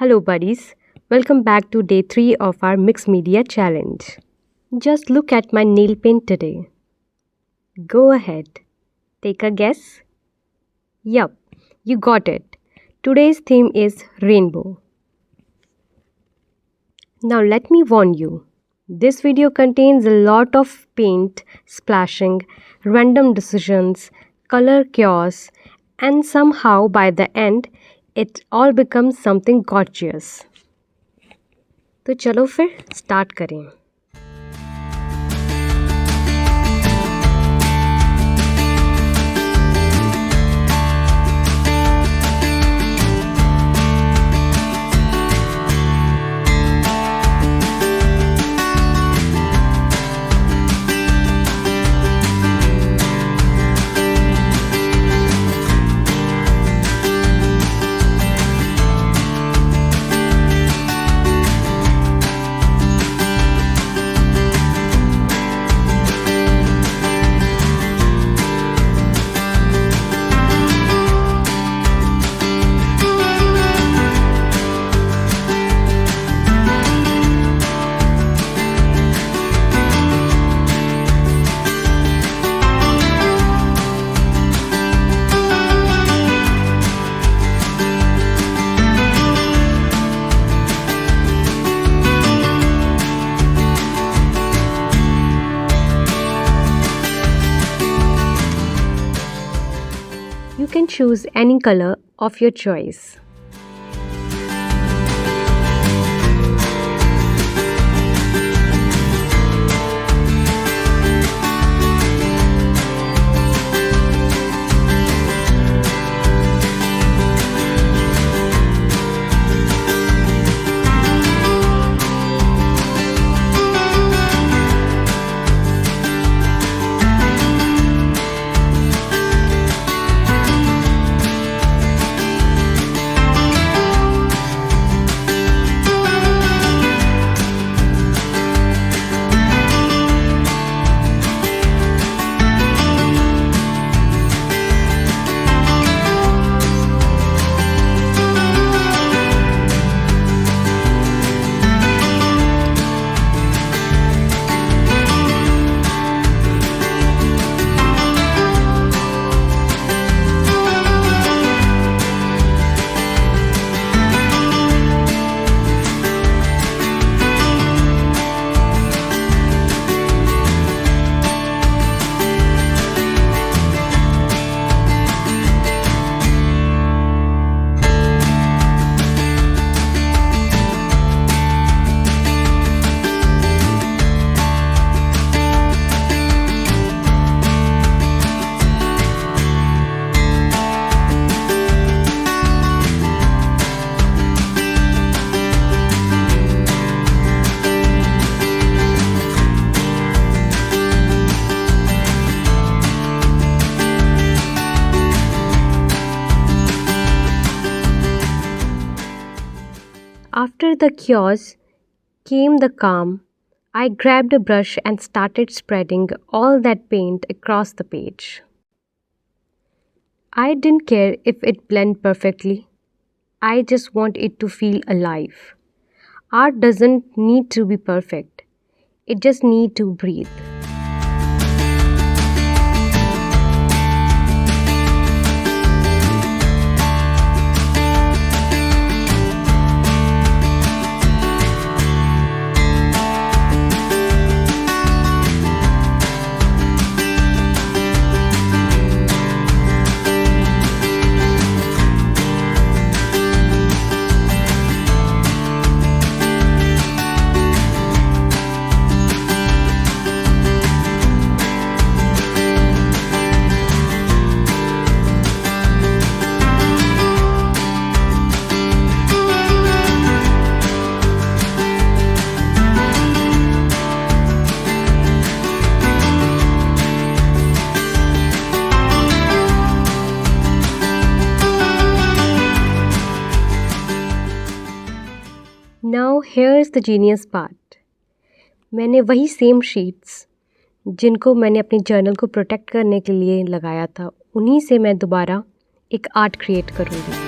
Hello, buddies. Welcome back to day 3 of our mixed media challenge. Just look at my nail paint today. Go ahead. Take a guess. Yup, you got it. Today's theme is rainbow. Now, let me warn you. This video contains a lot of paint splashing, random decisions, color chaos, and somehow by the end, it all becomes something gorgeous. तो चलो फिर start करें. You can choose any color of your choice. After the chaos came the calm. I grabbed a brush and started spreading all that paint across the page. I didn't care if it blended perfectly. I just want it to feel alive. Art doesn't need to be perfect. It just needs to breathe. Now here's the genius part. मैंने वही same sheets जिनको मैंने अपने journal को protect करने के लिए लगाया था, उन्हीं से मैं दोबारा एक आर्ट क्रिएट करूँगी.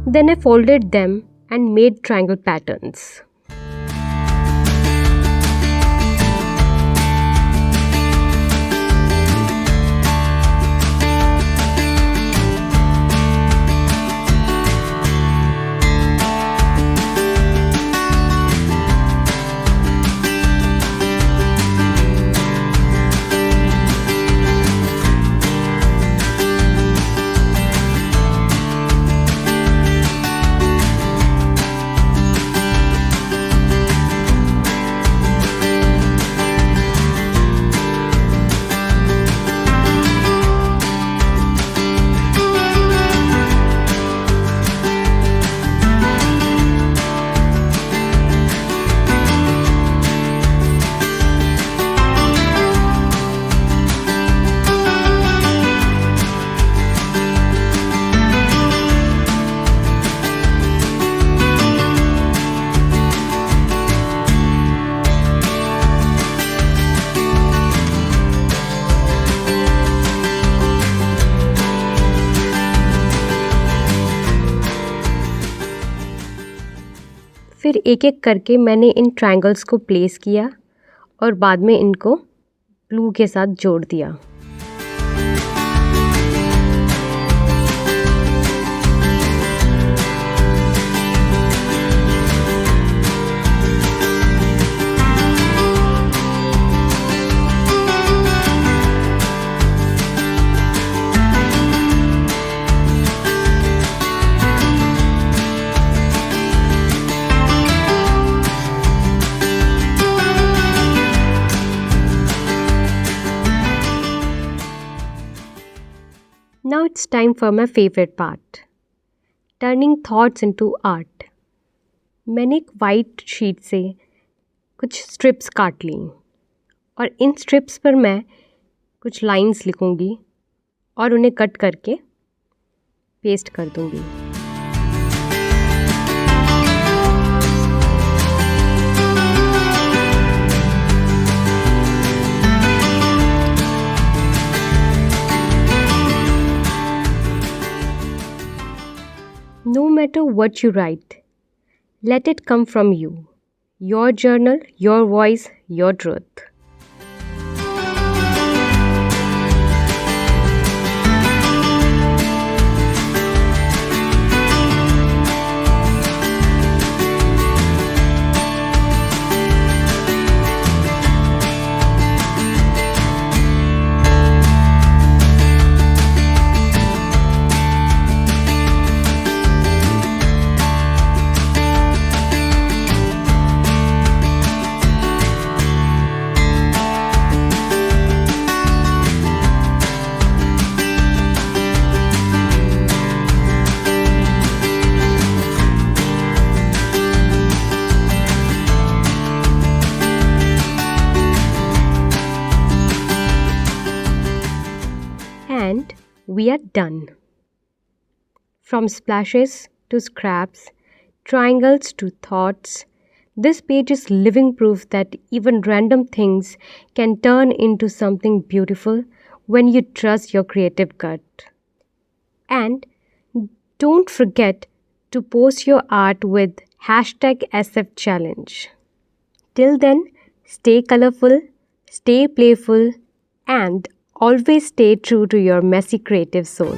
Then I folded them and made triangle patterns. फिर एक एक करके मैंने इन ट्रायंगल्स को प्लेस किया और बाद में इनको ग्लू के साथ जोड़ दिया। Now it's time for my favorite part, turning thoughts into art. मैंने एक वाइट शीट से कुछ स्ट्रिप्स काट ली और इन स्ट्रिप्स पर मैं कुछ लाइंस लिखूंगी और उन्हें कट करके पेस्ट कर दूंगी। No matter what you write, let it come from you. Your journal, your voice, your truth. And we are done. From splashes to scraps, triangles to thoughts, this page is living proof that even random things can turn into something beautiful when you trust your creative gut. And don't forget to post your art with #SFChallenge. Till then, stay colorful, stay playful, and always stay true to your messy creative soul.